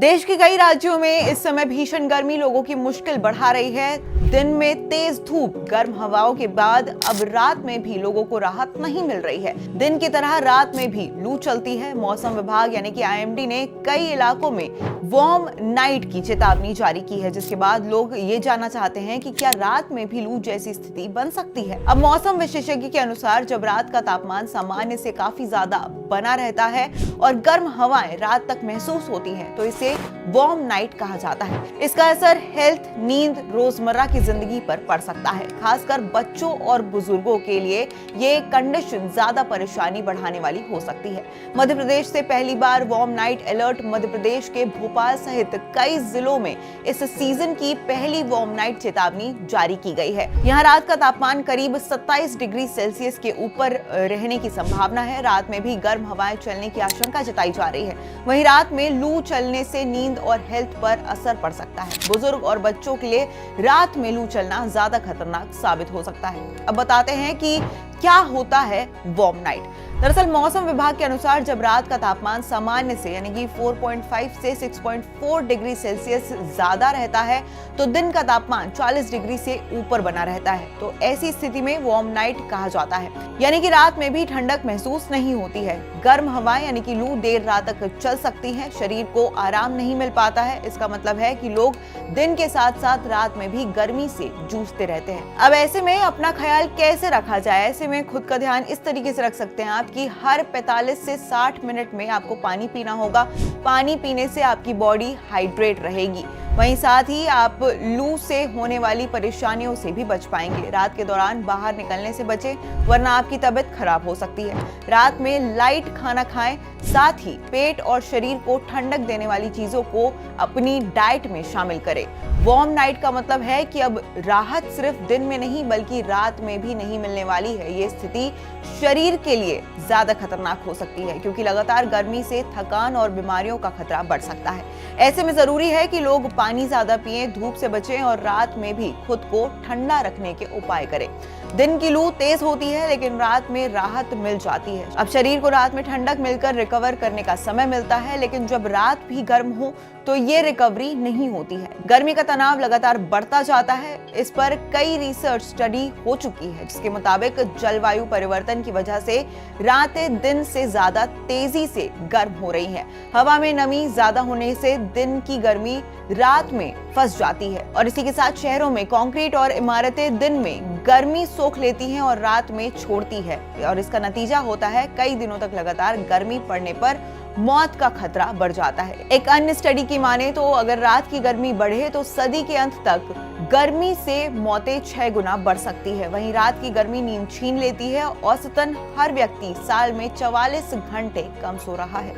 देश के कई राज्यों में इस समय भीषण गर्मी लोगों की मुश्किल बढ़ा रही है। दिन में तेज धूप, गर्म हवाओं के बाद अब रात में भी लोगों को राहत नहीं मिल रही है। दिन की तरह रात में भी लू चलती है। मौसम विभाग यानी कि आईएमडी ने कई इलाकों में वार्म नाइट की चेतावनी जारी की है, जिसके बाद लोग ये जानना चाहते हैं कि क्या रात में भी लू जैसी स्थिति बन सकती है। अब मौसम विशेषज्ञ के अनुसार जब रात का तापमान सामान्य से काफी ज्यादा बना रहता है और गर्म हवाएं रात तक महसूस होती हैं, तो इसे वार्म नाइट कहा जाता है। इसका असर हेल्थ, नींद, रोजमर्रा की जिंदगी पर पड़ सकता है। खासकर बच्चों और बुजुर्गों के लिए ये कंडीशन ज्यादा परेशानी बढ़ाने वाली हो सकती है। मध्य प्रदेश से पहली बार warm night alert Madhya Pradesh के भोपाल सहित कई जिलों में इस सीजन की पहली वार्म नाइट चेतावनी जारी की गई है। यहाँ रात का तापमान करीब 27 डिग्री सेल्सियस के ऊपर रहने की संभावना है। रात में भी गर्म हवाएं चलने की आशंका जताई जा रही है। वहीं रात में लू चलने से नींद और हेल्थ पर असर पड़ सकता है। बुजुर्ग और बच्चों के लिए रात में लू चलना ज्यादा खतरनाक साबित हो सकता है। अब बताते हैं कि क्या होता है वार्म नाइट। दरअसल मौसम विभाग के अनुसार जब रात का तापमान सामान्य से यानी कि 4.5 से 6.4 डिग्री सेल्सियस ज्यादा रहता है तो दिन का तापमान 40 डिग्री से ऊपर बना रहता है। तो ऐसी स्थिति में वार्म नाइट कहा जाता है, यानी कि रात में भी ठंडक महसूस नहीं होती है। गर्म हवाएं यानी कि लू देर रात तक चल सकती है, शरीर को आराम नहीं मिल पाता है। इसका मतलब है कि लोग दिन के साथ साथ रात में भी गर्मी से जूझते रहते हैं। अब ऐसे में अपना ख्याल कैसे रखा जाए? ऐसे में खुद का ध्यान इस तरीके से रख सकते हैं आप कि हर 45 से 60 मिनट में आपको पानी पीना होगा। पानी पीने से आपकी बॉडी हाइड्रेट रहेगी। वहीं साथ ही आप लू से होने वाली परेशानियों से भी बच पाएंगे। रात के दौरान बाहर निकलने से बचें, वरना आपकी तबीयत खराब हो सकती है। रात में लाइट खाना खाएं, साथ ही पेट और शरीर को ठंडक देने वाली चीजों को अपनी डाइट में शामिल करें। वार्म नाइट का मतलब है कि अब राहत सिर्फ दिन में नहीं बल्कि रात में भी नहीं मिलने वाली है। ये स्थिति शरीर के लिए ज्यादा खतरनाक हो सकती है, क्योंकि लगातार गर्मी से थकान और बीमारियों का खतरा बढ़ सकता है। ऐसे में जरूरी है कि लोग पानी ज्यादा पिएं, धूप से बचें और रात में भी खुद को ठंडा रखने के उपाय करें। दिन की लू तेज होती है लेकिन रात में राहत मिल जाती है। अब शरीर को रात में ठंडक मिलकर रिकवर करने का समय मिलता है, लेकिन जब रात भी गर्म हो तो ये रिकवरी नहीं होती है। गर्मी का तनाव लगातार बढ़ता जाता है। इस पर कई रिसर्च स्टडी हो चुकी है, जिसके मुताबिक जलवायु परिवर्तन की वजह से रातें दिन से ज्यादा तेजी से गर्म हो रही हैं। हवा में नमी ज्यादा होने से दिन की गर्मी रात में फंस जाती है और इसी के साथ शहरों में कंक्रीट और इमारतें दिन में गर्मी सोख लेती हैं और रात में छोड़ती है, और इसका नतीजा होता है कई दिनों तक लगातार गर्मी पड़ने पर मौत का खतरा बढ़ जाता है। एक अन्य स्टडी की माने तो अगर रात की गर्मी बढ़े तो सदी के अंत तक गर्मी से मौतें 6 गुना बढ़ सकती है। वहीं रात की गर्मी नींद छीन लेती है। औसतन हर व्यक्ति साल में 44 घंटे कम सो रहा है।